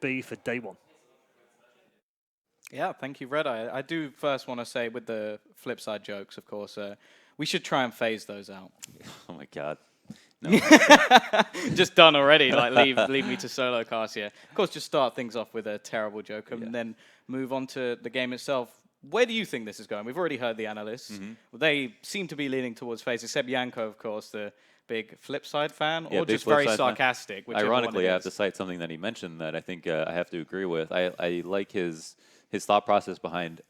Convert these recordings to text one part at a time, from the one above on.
be for day one. Yeah, thank you, Red Eye. I do first want to say, with the flip side jokes, of course, we should try and phase those out. Oh my god. No. Just done already. Like, leave me to solo cast here. Of course, just start things off with a terrible joke and then move on to the game itself. Where do you think this is going? We've already heard the analysts. They seem to be leaning towards Faze, except Yanko, of course, the big Flipside fan, or just very sarcastic. Ironically, I have to cite something that he mentioned that I think I have to agree with. I like his thought process behind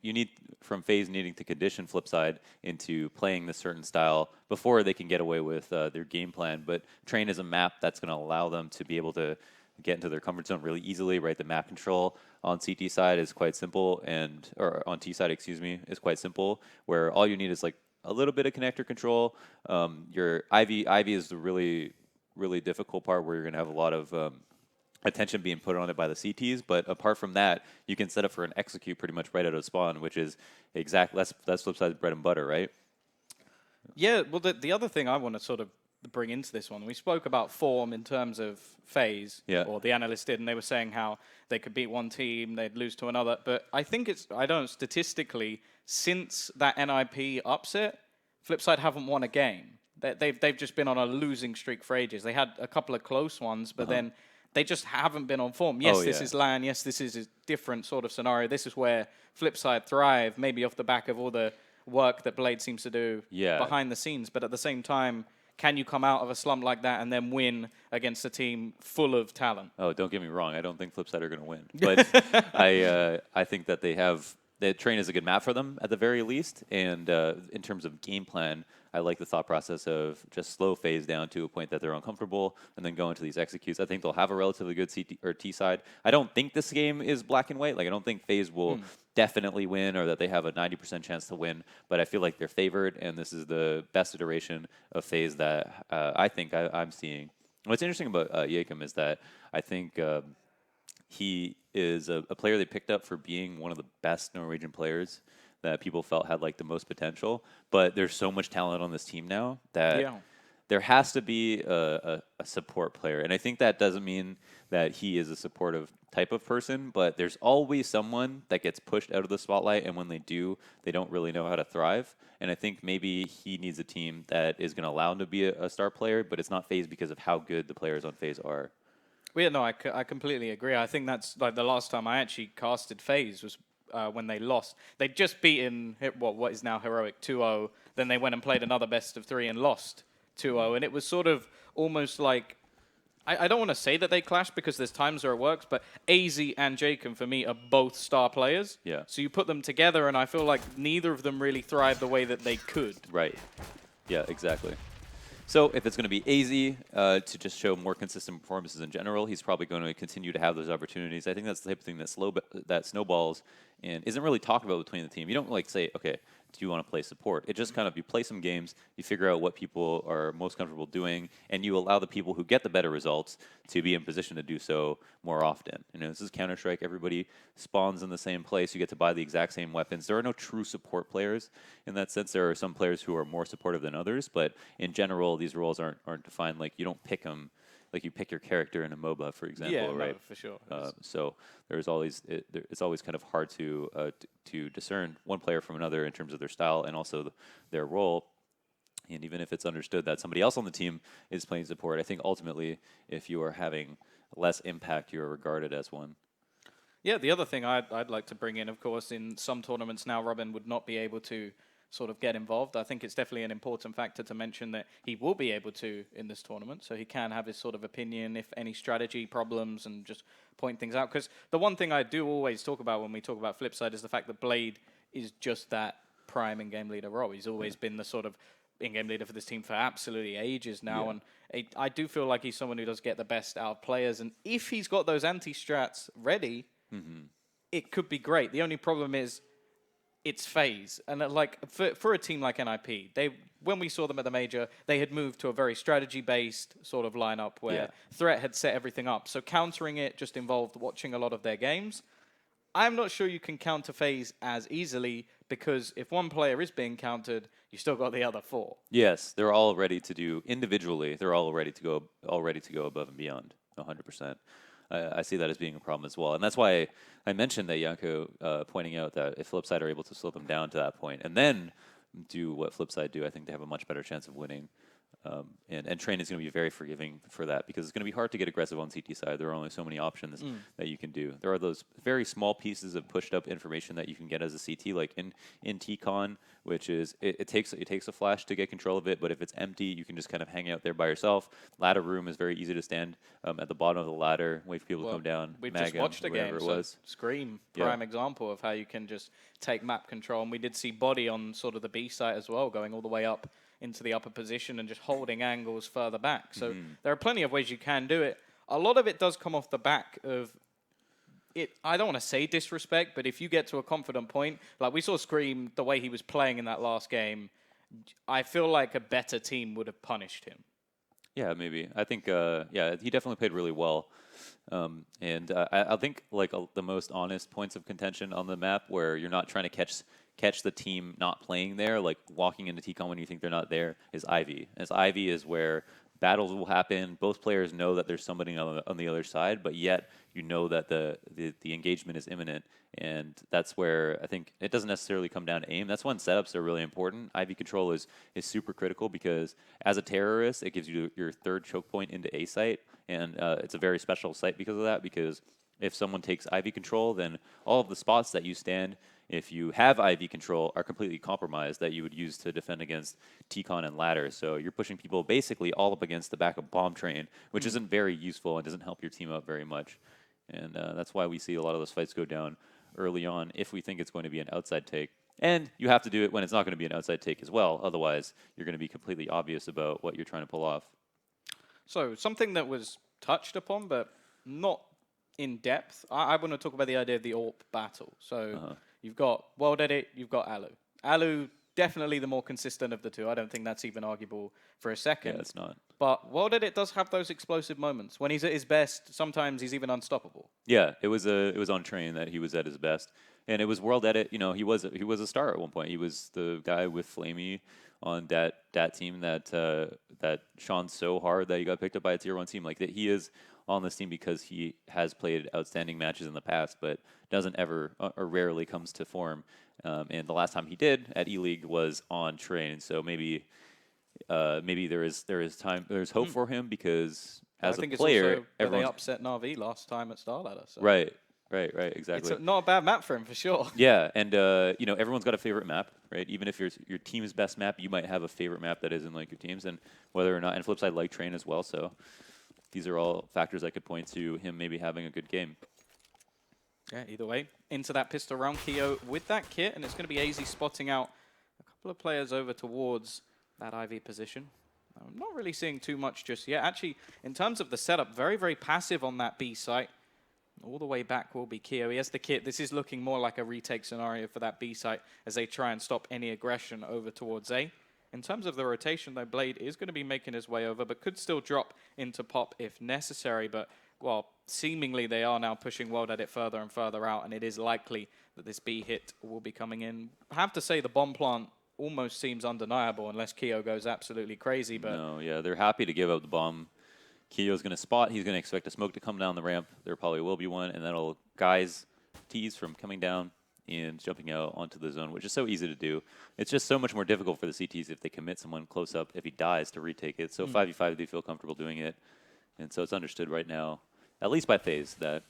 you need from Faze needing to condition Flipside into playing this certain style before they can get away with their game plan. But Train is a map that's going to allow them to be able to get into their comfort zone really easily, right? The map control on CT side is quite simple, or on T side, excuse me, is quite simple, where all you need is like a little bit of connector control. Your Ivy is the really, really difficult part where you're going to have a lot of attention being put on it by the CTs, but apart from that, you can set up for an execute pretty much right out of spawn, which is that's Flipside's bread and butter, right? Yeah, well, the other thing I want to sort of bring into this one, we spoke about form in terms of Faze, or the analysts did, and they were saying how they could beat one team, they'd lose to another, but I think statistically, since that NIP upset, Flipside haven't won a game. They've just been on a losing streak for ages. They had a couple of close ones, but then they just haven't been on form. Yes, this is LAN. Yes, this is a different sort of scenario. This is where Flipside thrive, maybe off the back of all the work that Blade seems to do behind the scenes. But at the same time, can you come out of a slump like that and then win against a team full of talent? Oh, don't get me wrong. I don't think Flipside are going to win. But I think that the Train is a good map for them at the very least. And in terms of game plan, I like the thought process of just slow Faze down to a point that they're uncomfortable and then go into these executes. I think they'll have a relatively good CT or T side. I don't think this game is black and white. Like, I don't think Faze will definitely win or that they have a 90% chance to win, but I feel like they're favored, and this is the best iteration of Faze that I think I'm seeing. What's interesting about Yakum is that I think he is a player they picked up for being one of the best Norwegian players that people felt had like the most potential. But there's so much talent on this team now that there has to be a support player. And I think that doesn't mean that he is a supportive type of person, but there's always someone that gets pushed out of the spotlight, and when they do, they don't really know how to thrive. And I think maybe he needs a team that is going to allow him to be a star player, but it's not Faze because of how good the players on Faze are. Well, yeah, no, I completely agree. I think that's like the last time I actually casted Faze was when they lost. They'd just beaten what is now Heroic 2-0. Then they went and played another best of 3 and lost 2-0. And it was sort of almost like, I don't want to say that they clashed because there's times where it works, but AZ and Jacob, for me, are both star players. Yeah. So you put them together, and I feel like neither of them really thrived the way that they could. Right. Yeah, exactly. So if it's going to be AZ to just show more consistent performances in general, he's probably going to continue to have those opportunities. I think that's the type of thing that snowballs and isn't really talked about between the team. You don't like say, okay, do you want to play support? It just kind of, you play some games, you figure out what people are most comfortable doing, and you allow the people who get the better results to be in position to do so more often. You know, this is Counter-Strike. Everybody spawns in the same place. You get to buy the exact same weapons. There are no true support players in that sense. There are some players who are more supportive than others, but in general, these roles aren't defined. Like, you don't pick them like you pick your character in a MOBA, for example, right? No, for sure. So there's always it's always kind of hard to discern one player from another in terms of their style and also their role. And even if it's understood that somebody else on the team is playing support, I think ultimately, if you are having less impact, you are regarded as one. Yeah, the other thing I'd like to bring in, of course, in some tournaments now, Robin would not be able to sort of get involved. I think it's definitely an important factor to mention that he will be able to in this tournament, so he can have his sort of opinion if any strategy problems and just point things out. Because the one thing I do always talk about when we talk about Flipside is the fact that Blade is just that prime in-game leader role. He's always been the sort of in-game leader for this team for absolutely ages now, and I do feel like he's someone who does get the best out of players, and if he's got those anti-strats ready, it could be great. The only problem is it's Faze, and like for a team like NIP, when we saw them at the major, they had moved to a very strategy-based sort of lineup where Threat had set everything up. So countering it just involved watching a lot of their games. I'm not sure you can counter Faze as easily because if one player is being countered, you still got the other 4. Yes, they're all ready to do individually. They're all ready to go above and beyond, 100%. I see that as being a problem as well. And that's why I mentioned that Yanko pointing out that if Flipside are able to slow them down to that point and then do what Flipside do, I think they have a much better chance of winning. And Train is going to be very forgiving for that because it's going to be hard to get aggressive on CT side. There are only so many options that you can do. There are those very small pieces of pushed up information that you can get as a CT, like in TCon, which is it takes a flash to get control of it, but if it's empty, you can just kind of hang out there by yourself. Ladder room is very easy to stand at the bottom of the ladder, wait for people to come down. We've just watched a game, so Scream, prime example of how you can just take map control, and we did see Body on sort of the B site as well, going all the way up into the upper position and just holding angles further back. So there are plenty of ways you can do it. A lot of it does come off the back of it. I don't want to say disrespect, but if you get to a confident point, like we saw Scream, the way he was playing in that last game, I feel like a better team would have punished him. Yeah, maybe. I think, yeah, he definitely played really well. And I think like the most honest points of contention on the map where you're not trying to catch the team not playing there, like walking into TCOM when you think they're not there, is Ivy. As Ivy is where battles will happen. Both players know that there's somebody on the other side, but yet you know that the engagement is imminent. And that's where I think it doesn't necessarily come down to aim. That's when setups are really important. Ivy control is super critical because as a terrorist, it gives you your third choke point into A site. And it's a very special site because of that, because if someone takes Ivy control, then all of the spots that you stand, if you have IV control, are completely compromised that you would use to defend against TCon and ladder. So you're pushing people basically all up against the back of bomb train, which isn't very useful and doesn't help your team out very much. And that's why we see a lot of those fights go down early on if we think it's going to be an outside take. And you have to do it when it's not going to be an outside take as well. Otherwise, you're going to be completely obvious about what you're trying to pull off. So something that was touched upon, but not in depth, I want to talk about the idea of the AWP battle. So you've got World Edit, you've got Alu. Alu, definitely the more consistent of the two. I don't think that's even arguable for a second. Yeah, it's not. But World Edit does have those explosive moments. When he's at his best, sometimes he's even unstoppable. Yeah, it was on Train that he was at his best. And it was World Edit, you know, he was a star at one point. He was the guy with Flamey on that team that shone so hard that he got picked up by a tier 1 team. Like that, he is on this team because he has played outstanding matches in the past, but doesn't ever or rarely comes to form. And the last time he did at E-League was on Train. So maybe there's hope for him because as a player, they upset Na'Vi last time at StarLadder. So. Right, exactly. It's not a bad map for him, for sure. Yeah, and you know, everyone's got a favorite map, right? Even if your team's best map, you might have a favorite map that isn't like your team's, and whether or not, and Flipside like Train as well, so these are all factors that could point to him maybe having a good game. Yeah, either way, into that pistol round, Keo with that kit, and it's going to be AZ spotting out a couple of players over towards that IV position. I'm not really seeing too much just yet. Actually, in terms of the setup, very, very passive on that B site. All the way back will be Keo. He has the kit. This is looking more like a retake scenario for that B site as they try and stop any aggression over towards A. In terms of the rotation, though, Blade is going to be making his way over, but could still drop into Pop if necessary. But, well, seemingly they are now pushing World Edit further and further out, and it is likely that this B hit will be coming in. I have to say the bomb plant almost seems undeniable unless Keo goes absolutely crazy. But no, yeah, they're happy to give up the bomb. Keo's going to spot. He's going to expect a smoke to come down the ramp. There probably will be one, and that'll guys tease from coming down and jumping out onto the zone, which is so easy to do. It's just so much more difficult for the CTs if they commit someone close up, if he dies, to retake it. So 5v5, they feel comfortable doing it. And so it's understood right now, at least by Faze, that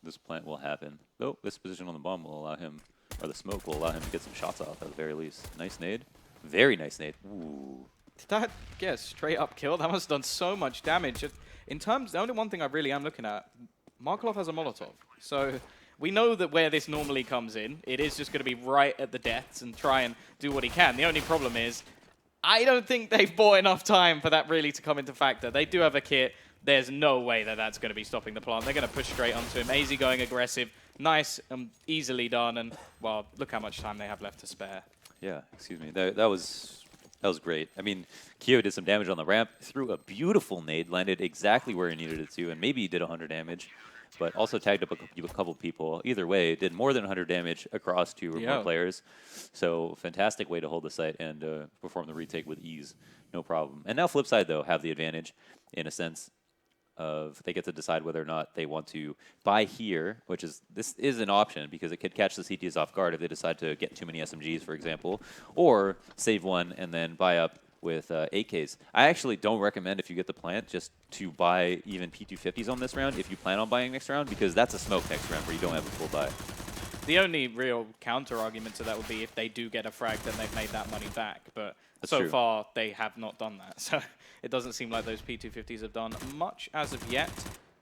this plant will happen. Though this position on the bomb will allow him, or the smoke will allow him to get some shots off at the very least. Nice nade. Very nice nade. Ooh. Did that get straight up kill? That must have done so much damage. In terms, the only one thing I really am looking at, Markelov has a Molotov. So we know that where this normally comes in, it is just going to be right at the deaths and try and do what he can. The only problem is, I don't think they've bought enough time for that really to come into factor. They do have a kit. There's no way that that's going to be stopping the plant. They're going to push straight onto him. AZ going aggressive. Nice and easily done. And, well, look how much time they have left to spare. Yeah, excuse me. That was great. I mean, Keo did some damage on the ramp, threw a beautiful nade, landed exactly where he needed it to, and maybe he did 100 damage, but also tagged up a couple people. Either way, did more than 100 damage across 2 or more players. So fantastic way to hold the site and perform the retake with ease, no problem. And now Flipside, though, have the advantage in a sense. of they get to decide whether or not they want to buy here, this is an option because it could catch the CTs off guard if they decide to get too many SMGs, for example, or save one and then buy up with 8Ks. I actually don't recommend, if you get the plant, just to buy even P250s on this round if you plan on buying next round, because that's a smoke next round where you don't have a full buy. The only real counter argument to that would be if they do get a frag, then they've made that money back. But That's so true. far, they have not done that. So it doesn't seem like those P250s have done much as of yet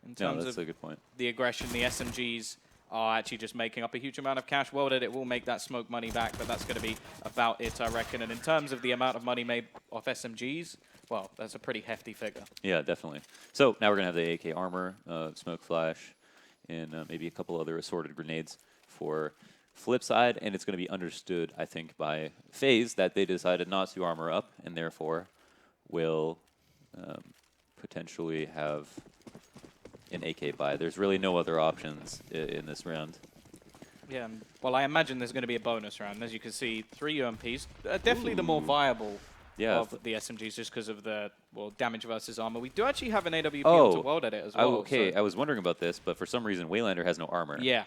in No, terms that's of a good point. the aggression. The SMGs are actually just making up a huge amount of cash. Well, that it will make that smoke money back, but that's going to be about it, I reckon. And in terms of the amount of money made off SMGs, well, that's a pretty hefty figure. Yeah, definitely. So now we're going to have the AK armor, smoke flash, and maybe a couple other assorted grenades for Flipside, and it's going to be understood, I think, by Faze that they decided not to armor up, and therefore will potentially have an AK buy. There's really no other options in this round. Yeah, well, I imagine there's going to be a bonus round. As you can see, 3 UMPs, definitely the more viable of the SMGs just because of the, well, damage versus armor. We do actually have an AWP onto World Edit as well. Okay, so I was wondering about this, but for some reason, Waylander has no armor. yeah.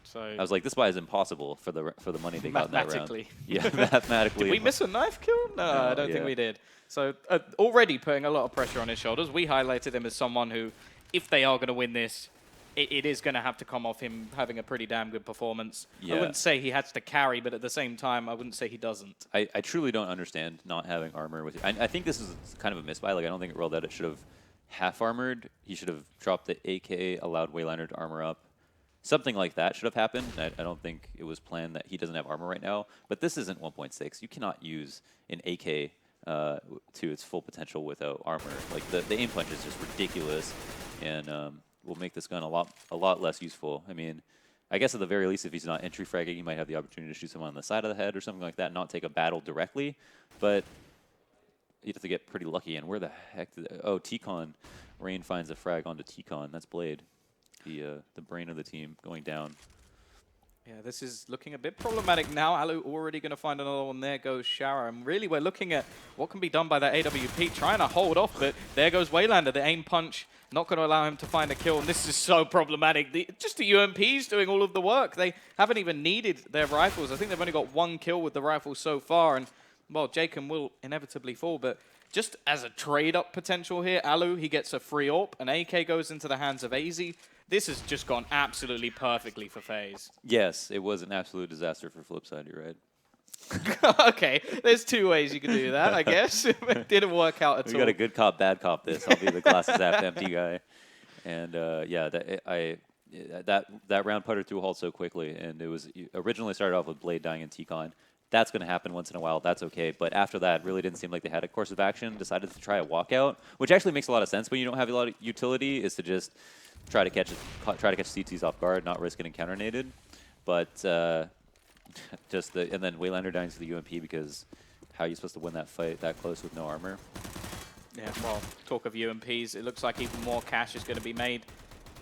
So I was like, this buy is impossible for the money they got in that round. mathematically. Yeah, mathematically. Did we miss a knife kill? No, I don't think we did. So already putting a lot of pressure on his shoulders. We highlighted him as someone who, if they are going to win this, it is going to have to come off him having a pretty damn good performance. Yeah. I wouldn't say he has to carry, but at the same time, I wouldn't say he doesn't. I truly don't understand not having armor with you. I think this is kind of a misbuy. Like, I don't think it rolled out. It should have half armored. He should have dropped the AK, allowed Waylander to armor up. Something like that should have happened. I don't think it was planned that he doesn't have armor right now. But this isn't 1.6. You cannot use an AK to its full potential without armor. Like, the aim punch is just ridiculous, and will make this gun a lot less useful. I mean, I guess at the very least, if he's not entry fragging, he might have the opportunity to shoot someone on the side of the head or something like that, not take a battle directly. But you'd have to get pretty lucky. And where the heck oh, T-Con. Rain finds a frag onto T-Con. That's Blade. The brain of the team going down. Yeah, this is looking a bit problematic now. Alu already going to find another one. There goes Shara. And really, we're looking at what can be done by that AWP, trying to hold off, but there goes Waylander. The aim punch, not going to allow him to find a kill. And this is so problematic. Just the UMPs doing all of the work. They haven't even needed their rifles. I think they've only got 1 kill with the rifle so far. And, well, Jacob will inevitably fall, but just as a trade-up potential here, Alu, he gets a free AWP. An AK goes into the hands of AZ. This has just gone absolutely perfectly for FaZe. Yes, it was an absolute disaster for Flipside, you're right. Okay, there's 2 ways you can do that, I guess. It didn't work out at all. We got a good cop, bad cop this. I'll be the glasses half empty guy. And yeah, that round puttered to a halt so quickly. And it was originally started off with Blade dying in T-Con. That's going to happen once in a while. That's okay. But after that, really didn't seem like they had a course of action. Decided to try a walkout, which actually makes a lot of sense when you don't have a lot of utility, is to just try to catch CTs off guard, not risk getting counter-naded. But and then Waylander dying to the UMP, because how are you supposed to win that fight that close with no armor? Yeah, well, talk of UMPs, it looks like even more cash is going to be made.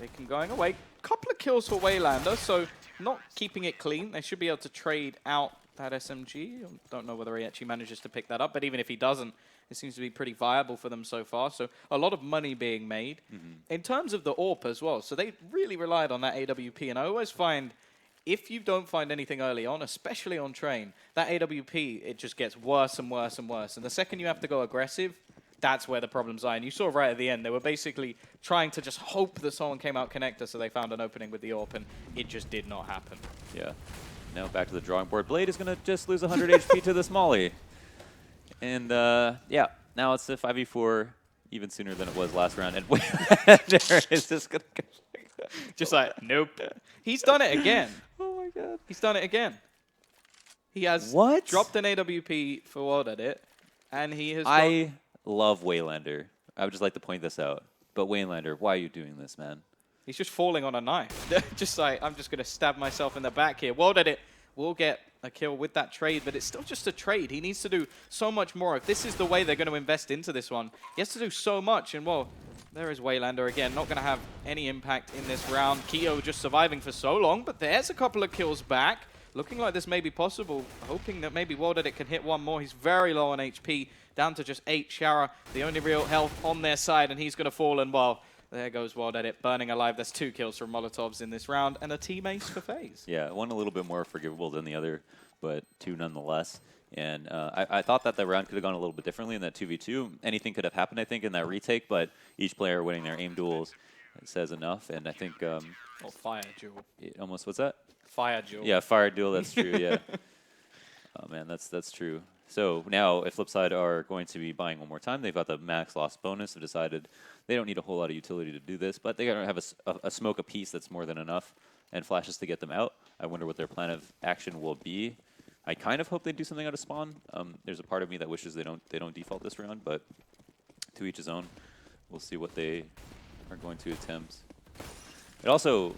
They can going away. Couple of kills for Waylander, so not keeping it clean. They should be able to trade out that SMG. Don't know whether he actually manages to pick that up, but even if he doesn't, it seems to be pretty viable for them so far. So a lot of money being made. In terms of the AWP as well, so they really relied on that AWP, and I always find if you don't find anything early on, especially on train, that AWP, it just gets worse and worse and worse. And the second you have to go aggressive, that's where the problems are. And you saw right at the end, they were basically trying to just hope that someone came out connector, so they found an opening with the AWP, and it just did not happen. Yeah. Now back to the drawing board. Blade is going to just lose 100 HP to the Smalley. And yeah, now it's a 5v4 even sooner than it was last round. And Waylander is just going to go. Just like, nope. He's done it again. Oh my god. He's done it again. He has dropped an AWP for World Edit, and he has I love Waylander. I would just like to point this out. But Waylander, why are you doing this, man? He's just falling on a knife. Just like, I'm just going to stab myself in the back here. World Edit will get a kill with that trade, but it's still just a trade. He needs to do so much more. If this is the way they're going to invest into this one, he has to do so much. And, well, there is Waylander again. Not going to have any impact in this round. Keo just surviving for so long, but there's a couple of kills back. Looking like this may be possible. Hoping that maybe World Edit can hit one more. He's very low on HP, down to just 8. Shara, the only real health on their side, and he's going to fall. And, well, There goes Wild Edit, burning alive. There's 2 kills from Molotovs in this round, and a team ace for Faze. Yeah, one a little bit more forgivable than the other, but 2 nonetheless. And I thought that the round could have gone a little bit differently in that 2v2. Anything could have happened, I think, in that retake, but each player winning their aim duels says enough. And I think... or fire duel. Almost, what's that? Fire duel. Yeah, fire duel, that's true, yeah. Oh, man, that's true. So now, if Flipside are going to be buying one more time, they've got the max loss bonus. They've decided they don't need a whole lot of utility to do this, but they got to have a smoke a piece that's more than enough and flashes to get them out. I wonder what their plan of action will be. I kind of hope they do something out of spawn. There's a part of me that wishes they don't default this round, but to each his own. We'll see what they are going to attempt. It also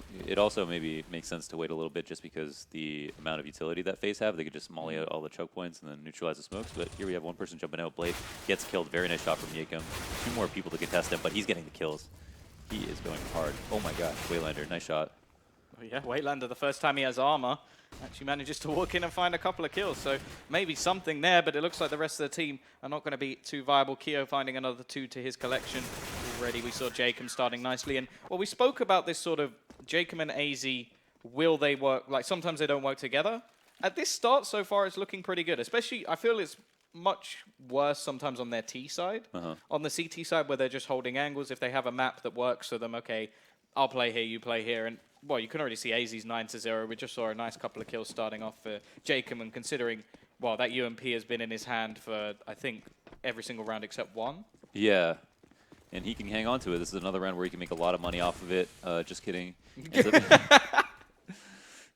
maybe makes sense to wait a little bit just because the amount of utility that Faze have, they could just molly out all the choke points and then neutralize the smokes. But here we have one person jumping out. Blade gets killed. Very nice shot from Yakum. 2 more people to contest him, but he's getting the kills. He is going hard. Oh my god, Waylander, nice shot. Oh yeah, Waylander, the first time he has armor, actually manages to walk in and find a couple of kills. So maybe something there, but it looks like the rest of the team are not going to be too viable. Keo finding another 2 to his collection. Already we saw Jacob starting nicely. And well, we spoke about this sort of Jacob and AZ, will they work? Like sometimes they don't work together. At this start so far, it's looking pretty good. Especially, I feel it's much worse sometimes on their T side. On the CT side, where they're just holding angles. If they have a map that works for them, okay, I'll play here, you play here. And well, you can already see AZ's 9-0. We just saw a nice couple of kills starting off for Jacob, and considering, well, that UMP has been in his hand for, I think, every single round except 1. Yeah, and he can hang on to it. This is another round where he can make a lot of money off of it. Just kidding.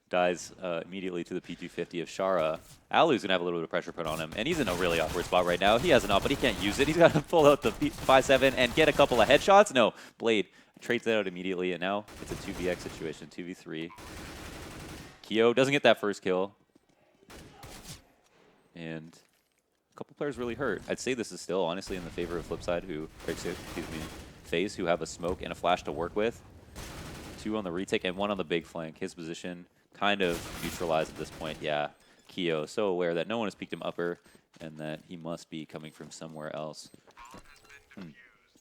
Dies immediately to the P250 of Shara. Alu's going to have a little bit of pressure put on him, and he's in a really awkward spot right now. He has an up, but he can't use it. He's got to pull out the 5-7 and get a couple of headshots. No, Blade trades that out immediately, and now it's a 2vx situation, 2v3. Keo doesn't get that first kill. And a couple players really hurt. I'd say this is still, honestly, in the favor of Flipside, Faze, who have a smoke and a flash to work with. 2 on the retake and 1 on the big flank. His position kind of neutralized at this point. Yeah, Keo, so aware that no one has peeked him upper and that he must be coming from somewhere else.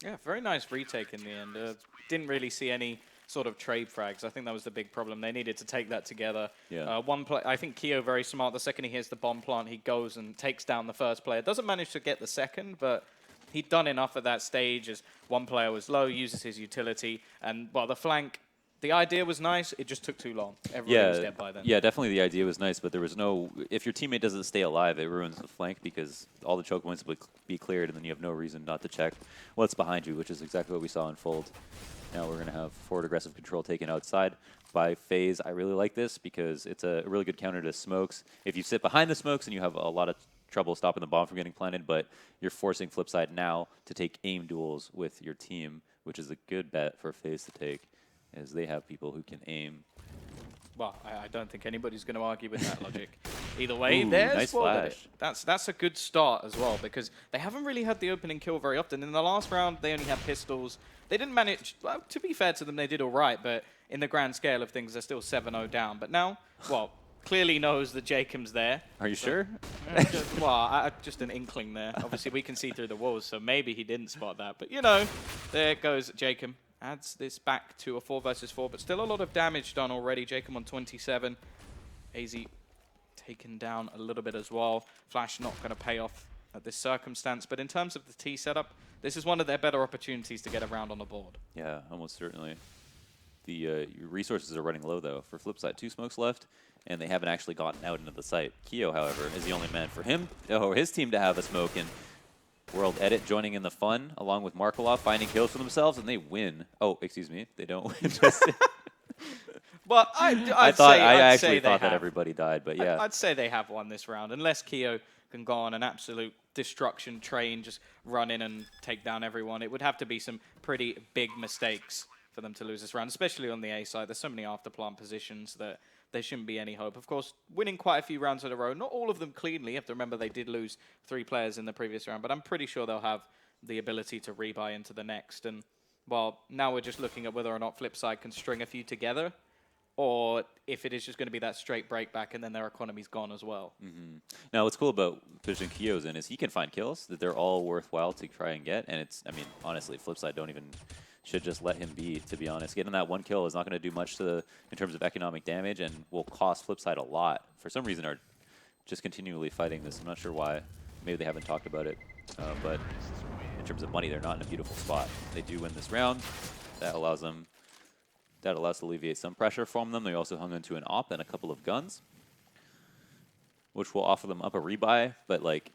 Yeah, very nice retake in the end. Didn't really see any sort of trade frags. I think that was the big problem. They needed to take that together. Yeah. I think Keo very smart. The second he hears the bomb plant, he goes and takes down the first player. Doesn't manage to get the second, but he'd done enough at that stage as one player was low, uses his utility, and well, the flank, the idea was nice, it just took too long. Everyone was dead by then. Yeah, definitely the idea was nice, but there was no... If your teammate doesn't stay alive, it ruins the flank because all the choke points will be cleared, and then you have no reason not to check what's behind you, which is exactly what we saw unfold. Now we're going to have forward aggressive control taken outside by Faze. I really like this because it's a really good counter to smokes. If you sit behind the smokes and you have a lot of trouble stopping the bomb from getting planted, but you're forcing Flipside now to take aim duels with your team, which is a good bet for Faze to take, as they have people who can aim. Well, I don't think anybody's going to argue with that logic. Either way, Ooh, there's nice flash. flash. That's a good start as well, because they haven't really had the opening kill very often. In the last round, they only had pistols. They didn't manage, well, to be fair to them, they did all right, but in the grand scale of things, they're still 7-0 down. But now, well, clearly knows that Jacob's there. Are you sure? Just an inkling there. Obviously, we can see through the walls, so maybe he didn't spot that. But, you know, there goes Jacob. Adds this back to a 4 versus 4, but still a lot of damage done already. Jacob on 27. AZ taken down a little bit as well. Flash not going to pay off at this circumstance, but in terms of the T setup, this is one of their better opportunities to get around on the board. Yeah, almost certainly. The resources are running low, though. For Flipside, 2 smokes left, and they haven't actually gotten out into the site. Keo, however, is the only man for his team to have a smoke, and World Edit joining in the fun, along with Markolov finding kills for themselves, and they win. Oh, excuse me, they don't win. But I actually thought that everybody died, but yeah. I'd say they have won this round, unless Keo can go on an absolute destruction train, just run in and take down everyone. It would have to be some pretty big mistakes for them to lose this round, especially on the A side. There's so many afterplant positions that there shouldn't be any hope. Of course, winning quite a few rounds in a row, not all of them cleanly. You have to remember they did lose 3 players in the previous round, but I'm pretty sure they'll have the ability to rebuy into the next. And, well, now we're just looking at whether or not Flipside can string a few together, or if it is just going to be that straight break back and then their economy's gone as well. Now, what's cool about pushing Keo's in is he can find kills that they're all worthwhile to try and get, and it's, I mean, honestly, Flipside don't even should just let him be, to be honest. Getting that 1 kill is not going to do much in terms of economic damage and will cost Flipside a lot. For some reason, are just continually fighting this. I'm not sure why. Maybe they haven't talked about it. But in terms of money, they're not in a beautiful spot. They do win this round. That allows to alleviate some pressure from them. They also hung into an op and a couple of guns, which will offer them up a rebuy. But like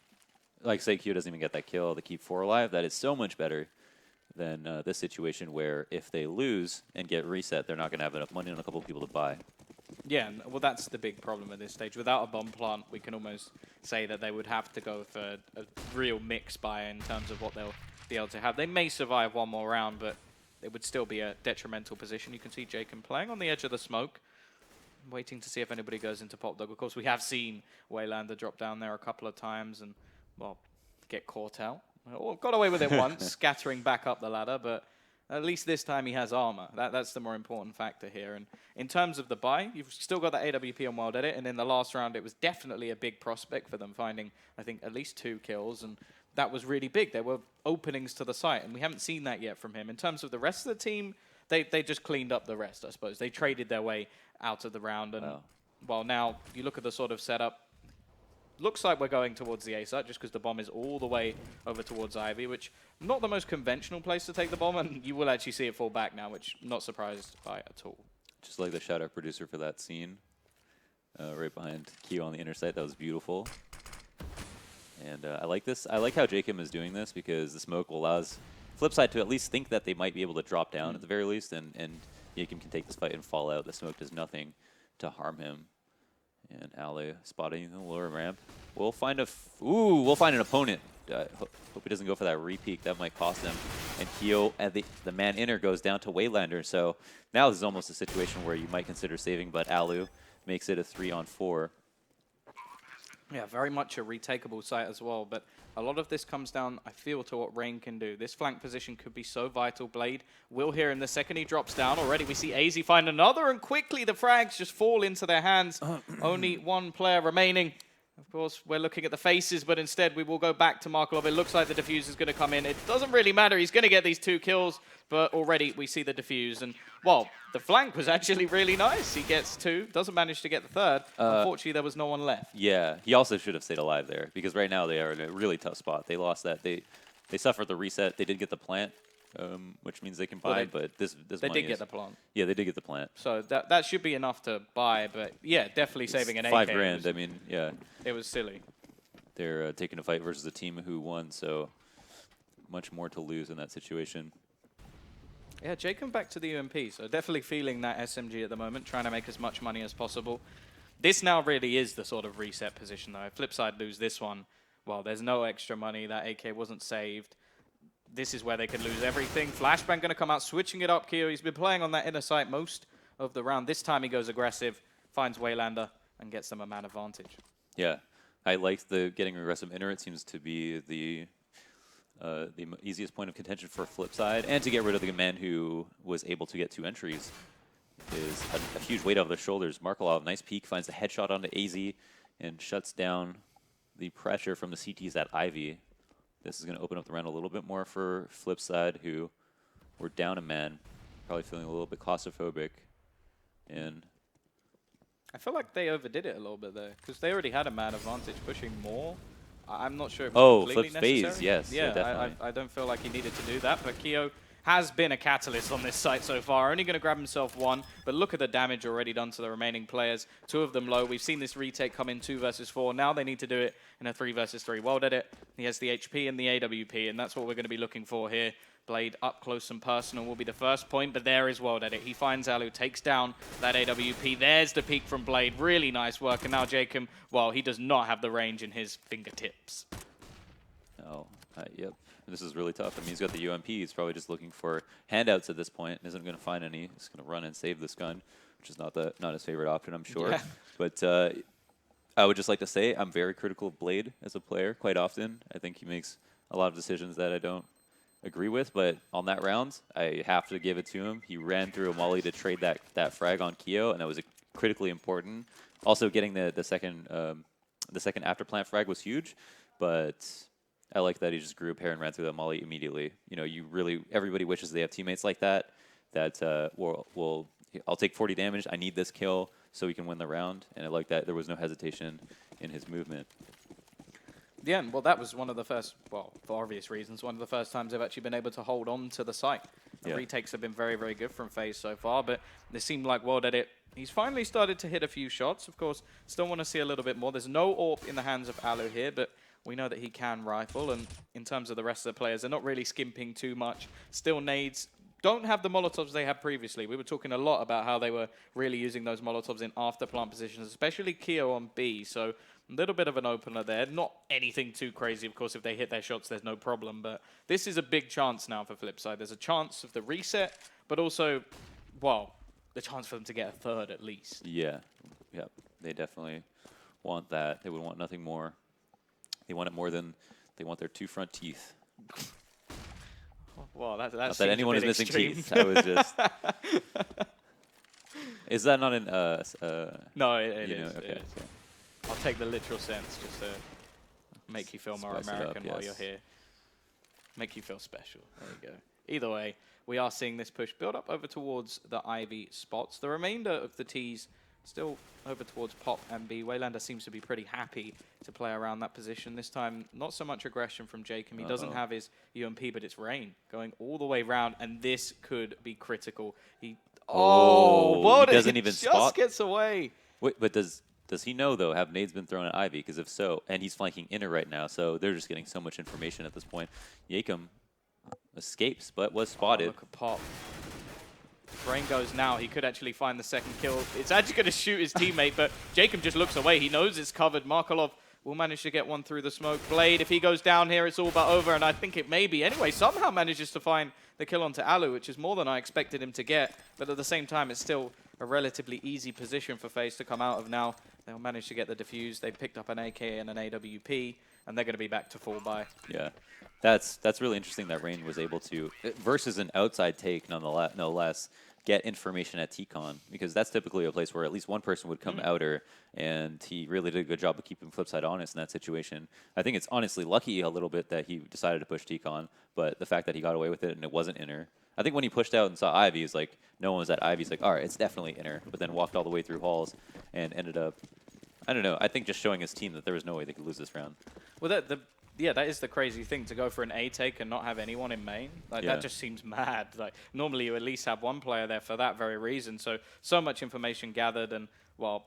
say Q doesn't even get that kill, they keep 4 alive. That is so much better than this situation where if they lose and get reset, they're not going to have enough money on a couple of people to buy. Yeah, well, that's the big problem at this stage. Without a bomb plant, we can almost say that they would have to go for a real mix buy in terms of what they'll be able to have. They may survive 1 more round, but it would still be a detrimental position. You can see Jacob playing on the edge of the smoke, waiting to see if anybody goes into Pop Dog. Of course, we have seen Waylander drop down there a couple of times and, well, get caught out. Well, got away with it once, scattering back up the ladder, but at least this time he has armor. That's the more important factor here. And in terms of the buy, you've still got that AWP on Wild Edit, and in the last round, it was definitely a big prospect for them, finding, I think, at least 2 kills, and that was really big. There were openings to the site, and we haven't seen that yet from him. In terms of the rest of the team, they just cleaned up the rest, I suppose. They traded their way out of the round, and well, now you look at the sort of setup, looks like we're going towards the A site just because the bomb is all the way over towards Ivy, which not the most conventional place to take the bomb, and you will actually see it fall back now, which I'm not surprised by at all. Just like the shout-out producer for that scene, right behind Q on the inner site. That was beautiful. And I like this. I like how Jacob is doing this because the smoke allows Flipside to at least think that they might be able to drop down at the very least, and Jacob can take this fight and fall out. The smoke does nothing to harm him. And Ale spotting the lower ramp. We'll find an opponent. Hope he doesn't go for that re-peek. That might cost him. And Keo, the man inner, goes down to Waylander. So now this is almost a situation where you might consider saving, but Alu makes it a 3-on-4. Yeah, very much a retakeable site as well, but a lot of this comes down, I feel, to what Rain can do. This flank position could be so vital. Blade will hear him the second he drops down. Already we see AZ find another, and quickly the frags just fall into their hands. Only 1 player remaining. Of course, we're looking at the faces, but instead we will go back to Markov. It looks like the defuse is going to come in. It doesn't really matter. He's going to get these 2 kills, but already we see the defuse. And, well, the flank was actually really nice. He gets 2, doesn't manage to get the 3rd. Unfortunately, there was no one left. Yeah, he also should have stayed alive there because right now they are in a really tough spot. They lost that. They suffered the reset. They did get the plant, which means they can buy, but this they did get the plant. Yeah, they did get the plant. So that should be enough to buy, but yeah, definitely saving an 8K. $5,000. I mean, yeah. It was silly. They're taking a fight versus a team who won, so much more to lose in that situation. Yeah, Jacob back to the UMP, so definitely feeling that SMG at the moment, trying to make as much money as possible. This now really is the sort of reset position, though. If Flipside lose this one, well, there's no extra money. That AK wasn't saved. This is where they could lose everything. Flashbang going to come out, switching it up. Keo, he's been playing on that inner site most of the round. This time he goes aggressive, finds Waylander, and gets them a man advantage. Yeah, I like the getting aggressive inner. It seems to be the easiest point of contention for Flipside, and to get rid of the man who was able to get 2 entries is a huge weight off their shoulders. Markolov, nice peek, finds the headshot onto AZ and shuts down the pressure from the CTs at Ivy. This is going to open up the round a little bit more for Flipside, who were down a man, probably feeling a little bit claustrophobic. And I feel like they overdid it a little bit there, because they already had a man advantage pushing more. I'm not sure if it's completely necessary. Faze, yes. Yeah, definitely. I don't feel like he needed to do that, but Keo has been a catalyst on this site so far. Only going to grab himself 1, but look at the damage already done to the remaining players. 2 of them low. We've seen this retake come in 2 versus 4. Now they need to do it in a 3 versus 3. Well did it. He has the HP and the AWP, and that's what we're going to be looking for here. Blade up close and personal will be the first point, but there is World Edit. He finds Alu, takes down that AWP. There's the peek from Blade. Really nice work. And now Jacob, well, he does not have the range in his fingertips. Oh, yep. This is really tough. I mean, he's got the UMP. He's probably just looking for handouts at this point. Isn't going to find any. He's going to run and save this gun, which is not his favorite option, I'm sure. Yeah. But I would just like to say I'm very critical of Blade as a player quite often. I think he makes a lot of decisions that I don't agree with. But on that round, I have to give it to him. He ran through a molly to trade that frag on Keo, and that was critically important. Also, getting the second after plant frag was huge, but I like that he just grew a pair and ran through that molly immediately. You know, everybody wishes they have teammates like that. I'll take 40 damage. I need this kill so we can win the round. And I like that there was no hesitation in his movement. Yeah, well, that was one of the first, well, for obvious reasons, one of the first times they've actually been able to hold on to the site. The retakes have been very, very good from Faze so far, but it seemed like World Edit, he's finally started to hit a few shots. Of course, still want to see a little bit more. There's no AWP in the hands of Alu here, but we know that he can rifle, and in terms of the rest of the players, they're not really skimping too much. Still nades. Don't have the Molotovs they had previously. We were talking a lot about how they were really using those Molotovs in after plant positions, especially Keo on B, so a little bit of an opener there. Not anything too crazy. Of course, if they hit their shots, there's no problem. But this is a big chance now for Flipside. There's a chance of the reset, but also, well, the chance for them to get a third at least. Yeah. Yep. They definitely want that. They would want nothing more. They want it more than they want their 2 front teeth. Well, that not that anyone is missing teeth. I was just... Is that not an... no, it is. Okay. It is. I'll take the literal sense just to make you feel more American while you're here. Make you feel special. There you go. Either way, we are seeing this push build up over towards the Ivy spots. The remainder of the T's still over towards Pop and B. Waylander seems to be pretty happy to play around that position. This time, not so much aggression from Jacob. He doesn't have his UMP, but it's Rain going all the way round, and this could be critical. He doesn't even just spot. Gets away. Wait, but does he know, though, have nades been thrown at Ivy? Because if so, and he's flanking inner right now, so they're just getting so much information at this point. Yakum escapes, but was spotted. Look at Pop. Brain goes now. He could actually find the second kill. It's actually going to shoot his teammate, but Jacob just looks away. He knows it's covered. Markolov will manage to get one through the smoke. Blade, if he goes down here, it's all but over, and I think it may be. Anyway, somehow manages to find the kill onto Alu, which is more than I expected him to get, but at the same time, it's still a relatively easy position for Faze to come out of now. They'll manage to get the defuse. They picked up an AK and an AWP, and they're going to be back to full buy. Yeah, that's really interesting that Rain was able to, versus an outside take, nonetheless, no less, get information at TCon, because that's typically a place where at least one person would come outer, and he really did a good job of keeping Flipside honest in that situation. I think it's honestly lucky a little bit that he decided to push TCon, but the fact that he got away with it and it wasn't inner. I think when he pushed out and saw Ivy, he's like, no one was at Ivy. He's like, all right, it's definitely inner, but then walked all the way through halls and ended up, I don't know, I think just showing his team that there was no way they could lose this round. Well, that is the crazy thing, to go for an A take and not have anyone in main. Like, that just seems mad. Like, normally you at least have one player there for that very reason. So much information gathered, and, well,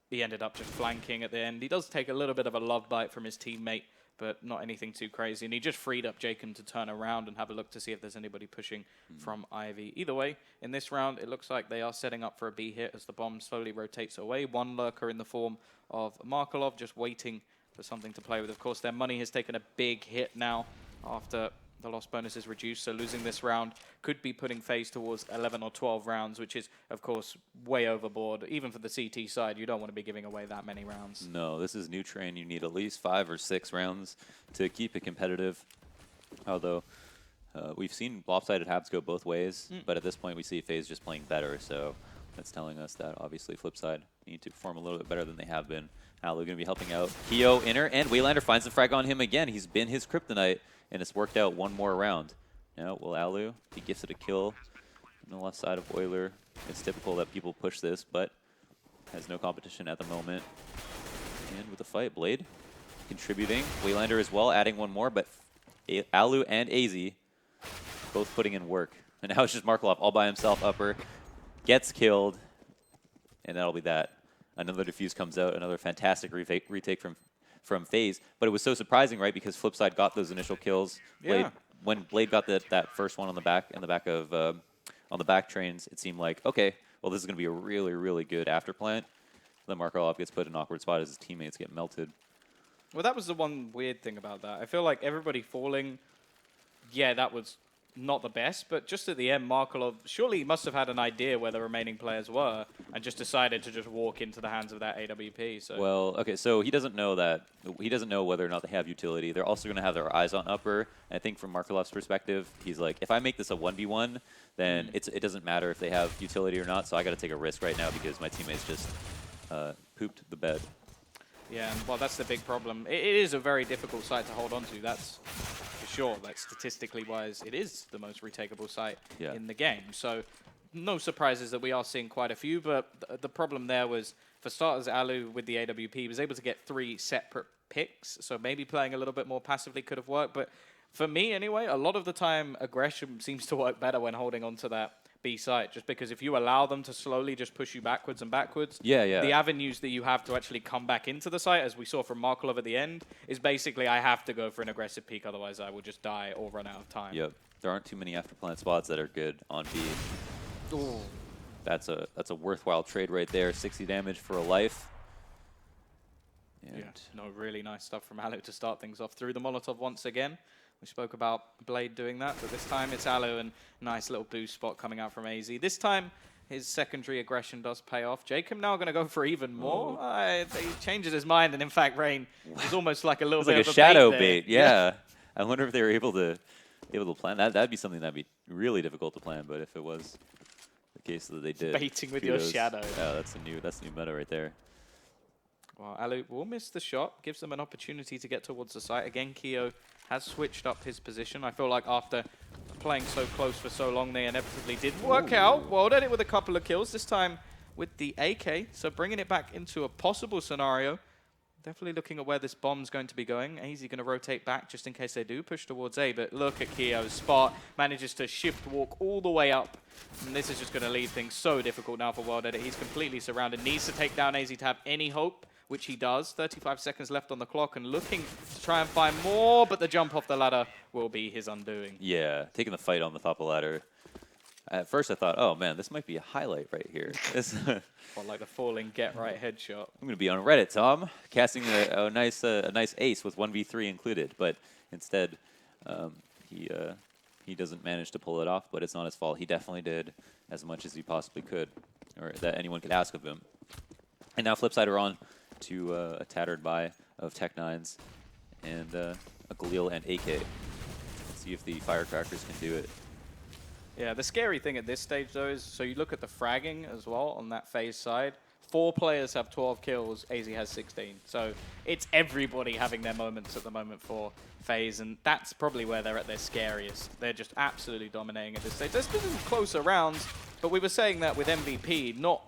he ended up just flanking at the end. He does take a little bit of a love bite from his teammate, but not anything too crazy. And he just freed up Jacob to turn around and have a look to see if there's anybody pushing from Ivy. Either way, in this round, it looks like they are setting up for a B hit as the bomb slowly rotates away. One lurker in the form of Markolov just waiting for something to play with. Of course, their money has taken a big hit now after the loss bonus is reduced, so losing this round could be putting Faze towards 11 or 12 rounds, which is, of course, way overboard. Even for the CT side, you don't want to be giving away that many rounds. No, this is new train. You need at least 5 or 6 rounds to keep it competitive. Although, we've seen lopsided halves go both ways, but at this point we see Faze just playing better, so that's telling us that obviously Flipside need to perform a little bit better than they have been. Alu going to be helping out. Keo inner, and Waylander finds the frag on him again. He's been his kryptonite, and it's worked out one more round. Now, will Alu be gifted a kill on the left side of Euler? It's typical that people push this, but has no competition at the moment. And with the fight, Blade contributing. Waylander as well, adding one more, but Alu and AZ both putting in work. And now it's just Markolov all by himself, upper, gets killed, and that'll be that. Another defuse comes out, another fantastic retake from Faze. But it was so surprising, right? Because Flipside got those initial kills. Blade, when Blade got that first one on the back of on the back trains, it seemed like, okay, well, this is going to be a really, really good afterplant. Then Markolov gets put in an awkward spot as his teammates get melted. Well, that was the one weird thing about that. I feel like everybody falling, yeah, that was not the best, but just at the end, Markolov surely must have had an idea where the remaining players were and just decided to just walk into the hands of that AWP. So. Well, okay, so he doesn't know that. He doesn't know whether or not they have utility. They're also going to have their eyes on upper. And I think from Markolov's perspective, he's like, if I make this a 1v1, then it doesn't matter if they have utility or not, so I got to take a risk right now because my teammates just pooped the bed. Yeah, and well, that's the big problem. It is a very difficult site to hold on to, that's for sure. Like, statistically wise, it is the most retakeable site in the game. So, no surprises that we are seeing quite a few, but the problem there was, for starters, Alu with the AWP was able to get 3 separate picks, so maybe playing a little bit more passively could have worked, but for me anyway, a lot of the time, aggression seems to work better when holding on to that B site, just because if you allow them to slowly just push you backwards and backwards, the avenues that you have to actually come back into the site, as we saw from Markelov at the end, is basically I have to go for an aggressive peek, otherwise I will just die or run out of time. Yep. There aren't too many after plant spots that are good on B. Ooh. That's a worthwhile trade right there. 60 damage for a life. And yeah, no, really nice stuff from Alu to start things off. Through the Molotov once again. We spoke about Blade doing that, but this time it's Alu, and nice little boost spot coming out from AZ. This time, his secondary aggression does pay off. Jacob now going to go for even more. He changes his mind, and in fact, Rain is almost like a little bit like of a shadow bait. Yeah. I wonder if they were able to plan that. That'd be something that'd be really difficult to plan, but if it was the case that they did. Baiting with your shadow. Yeah, that's a new meta right there. Well, Alu will miss the shot, gives them an opportunity to get towards the site. Again, Keo has switched up his position. I feel like after playing so close for so long, they inevitably did work out. Well, did it with a couple of kills, this time with the AK. So bringing it back into a possible scenario. Definitely looking at where this bomb's going to be going. AZ going to rotate back just in case they do push towards A, but look at Keo's spot. Manages to shift walk all the way up. And this is just going to leave things so difficult now for World Edit. He's completely surrounded. Needs to take down AZ to have any hope, which he does. 35 seconds left on the clock and looking to try and find more, but the jump off the ladder will be his undoing. Yeah, taking the fight on the top of the ladder. At first I thought, oh man, this might be a highlight right here. Well, like the falling get right headshot. I'm going to be on Reddit, Tom, casting a nice ace with 1v3 included, but instead he doesn't manage to pull it off, but it's not his fault. He definitely did as much as he possibly could, or that anyone could ask of him. And now Flipside are on to a tattered buy of Tech9s and a Galil and AK. Let's see if the Firecrackers can do it. Yeah, the scary thing at this stage, though, is so you look at the fragging as well on that Faze side. 4 players have 12 kills, AZ has 16. So it's everybody having their moments at the moment for Faze, and that's probably where they're at their scariest. They're just absolutely dominating at this stage. There's been some closer rounds, but we were saying that with MVP, not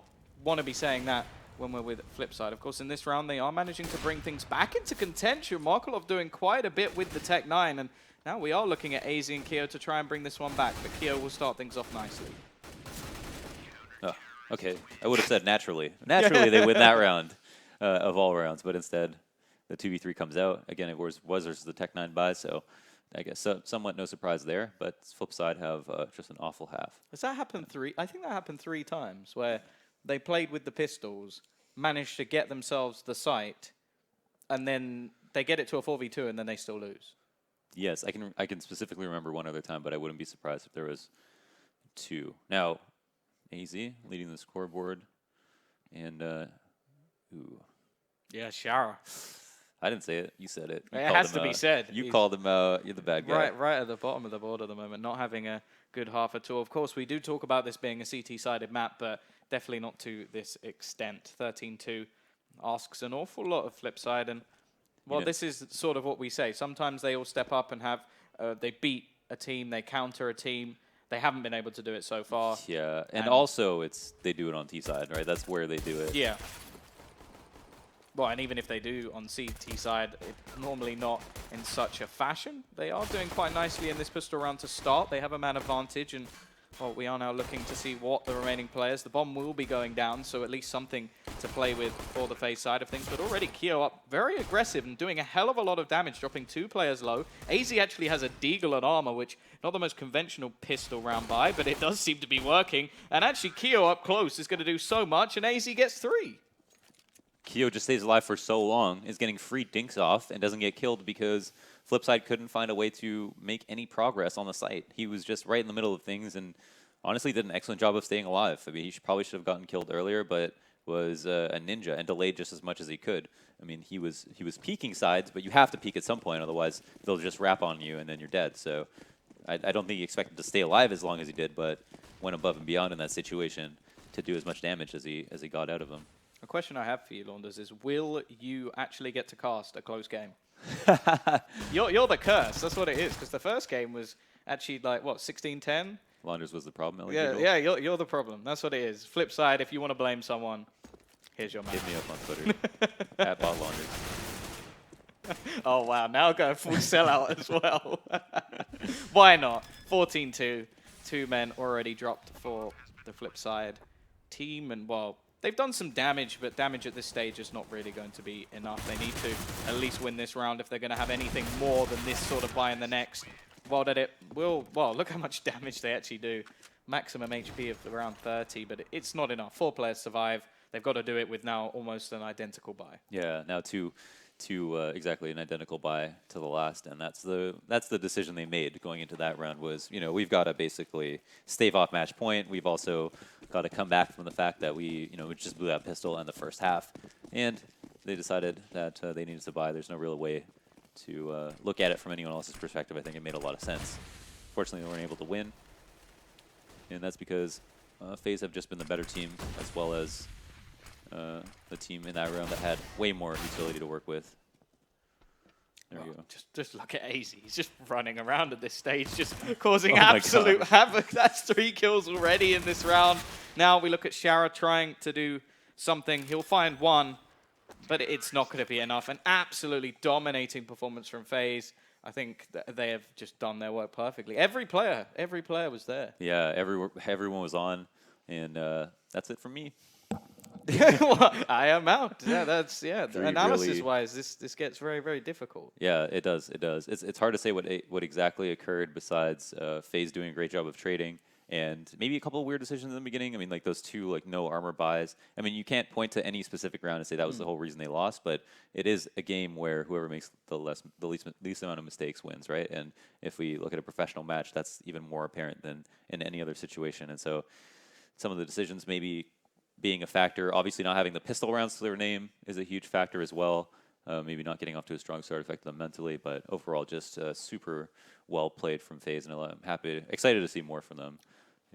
want to be saying that when we're with Flipside. Of course, in this round, they are managing to bring things back into contention. Markelov doing quite a bit with the Tech9, and now we are looking at AZ and Keo to try and bring this one back, but Keo will start things off nicely. Oh, okay. I would have said naturally. Naturally, they win that round of all rounds, but instead, the 2v3 comes out. Again, it was versus the Tech9 buy, so I guess somewhat no surprise there, but Flipside have just an awful half. Has that happened I think that happened 3 times, where they played with the pistols, managed to get themselves the site, and then they get it to a 4v2, and then they still lose. Yes, I can specifically remember one other time, but I wouldn't be surprised if there was 2. Now, AZ leading the scoreboard, and ooh. Yeah, Shara. I didn't say it. You said it. It has to be said. You called him out. You're the bad guy. Right at the bottom of the board at the moment, not having a good half at all. Of course, we do talk about this being a CT-sided map, but definitely not to this extent. 13-2 asks an awful lot of Flipside, and well, this is sort of what we say. Sometimes they all step up and have, they beat a team, they counter a team. They haven't been able to do it so far. Yeah, and also they do it on T side, right? That's where they do it. Yeah. Well, and even if they do on CT side, it's normally not in such a fashion. They are doing quite nicely in this pistol round to start. They have a man advantage, and well, we are now looking to see what the remaining players. The bomb will be going down, so at least something to play with for the Faze side of things. But already Keo up very aggressive and doing a hell of a lot of damage, dropping 2 players low. AZ actually has a Deagle and armor, which not the most conventional pistol round by, but it does seem to be working. And actually Keo up close is going to do so much, and AZ gets 3. Keo just stays alive for so long, is getting free dinks off, and doesn't get killed because Flipside couldn't find a way to make any progress on the site. He was just right in the middle of things, and honestly did an excellent job of staying alive. I mean, he probably should have gotten killed earlier, but was a ninja and delayed just as much as he could. I mean, he was peeking sides, but you have to peek at some point, otherwise they'll just wrap on you and then you're dead. So I don't think he expected to stay alive as long as he did, but went above and beyond in that situation to do as much damage as he got out of him. A question I have for you, Launders, is will you actually get to cast a close game? You're the curse. That's what it is. Because the first game was actually like, what, 16-10? Launders was the problem. Yeah, you're the problem. That's what it is. Flip side, if you want to blame someone, here's your man. Hit me up on Twitter. at Bot Launders. Oh, wow. Now go full sellout as well. Why not? 14-2. 2 men already dropped for the Flip side team. And, well, they've done some damage, but damage at this stage is not really going to be enough. They need to at least win this round if they're going to have anything more than this sort of buy in the next. Well, look how much damage they actually do. Maximum HP of around 30, but it's not enough. 4 players survive. They've got to do it with now almost an identical buy. Yeah, now two exactly an identical buy to the last, and that's the decision they made going into that round was, you know, we've got to basically stave off match point. We've also got to come back from the fact that we just blew that pistol in the first half, and they decided that they needed to buy. There's no real way to look at it from anyone else's perspective. I think it made a lot of sense. Fortunately, they weren't able to win, and that's because FaZe have just been the better team, as well as the team in that round that had way more utility to work with. There we go. Just look at AZ. He's just running around at this stage, just causing Oh absolute havoc. That's 3 kills already in this round. Now we look at Shara trying to do something. He'll find 1, but it's not going to be enough. An absolutely dominating performance from FaZe. I think they have just done their work perfectly. Every player was there. Yeah, everyone was on, and that's it from me. Well, I am out. Yeah, that's analysis-wise, really, this gets very, very difficult. Yeah, it does. It does. It's hard to say what exactly occurred besides FaZe doing a great job of trading and maybe a couple of weird decisions in the beginning. I mean, like those 2 like no armor buys. I mean, you can't point to any specific round and say that was the whole reason they lost, but it is a game where whoever makes the least amount of mistakes wins, right? And if we look at a professional match, that's even more apparent than in any other situation. And so some of the decisions maybe being a factor. Obviously, not having the pistol rounds to their name is a huge factor as well. Maybe not getting off to a strong start affected them mentally, but overall, just super well played from FaZe, and I'm excited to see more from them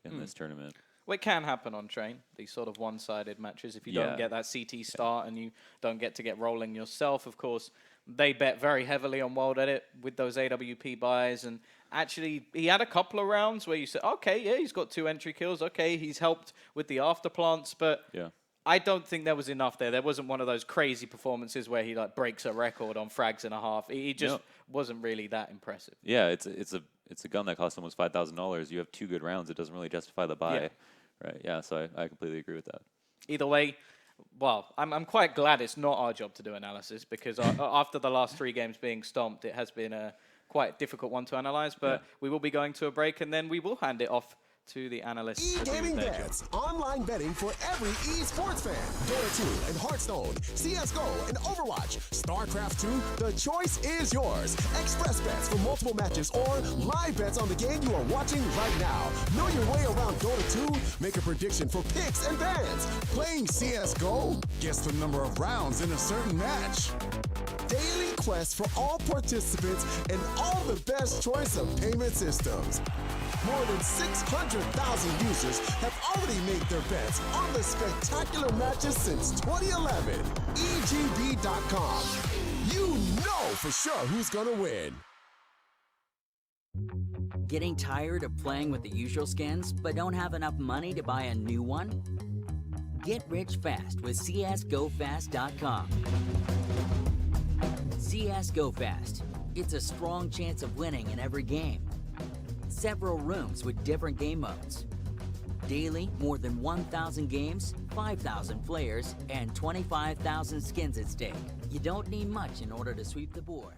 in this tournament. Well, it can happen on Train, these sort of one-sided matches. If you don't get that CT start and you don't get to get rolling yourself, of course, they bet very heavily on World Edit with those AWP buys. And actually, he had a couple of rounds where you said, okay, yeah, he's got 2 entry kills. Okay, he's helped with the afterplants, but I don't think there was enough there. There wasn't one of those crazy performances where he like breaks a record on frags and a half. He just wasn't really that impressive. Yeah, it's a gun that costs almost $5,000. You have 2 good rounds. It doesn't really justify the buy, right? Yeah, so I completely agree with that. Either way, well, I'm quite glad it's not our job to do analysis because after the last 3 games being stomped, it has been a quite difficult one to analyze. But we will be going to a break, and then we will hand it off to the analysts. E-Gaming Bets, online betting for every esports fan. Dota 2 and Hearthstone, CSGO and Overwatch, StarCraft 2, the choice is yours. Express bets for multiple matches or live bets on the game you are watching right now. Know your way around Dota 2, make a prediction for picks and bans. Playing CSGO, guess the number of rounds in a certain match. Daily quests for all participants and all the best choice of payment systems. More than 600,000 users have already made their bets on the spectacular matches since 2011. EGB.com. You know for sure who's gonna win. Getting tired of playing with the usual skins, but don't have enough money to buy a new one? Get rich fast with CSGoFast.com. CSGO Fast. It's a strong chance of winning in every game. Several rooms with different game modes. Daily, more than 1,000 games, 5,000 players, and 25,000 skins at stake. You don't need much in order to sweep the board.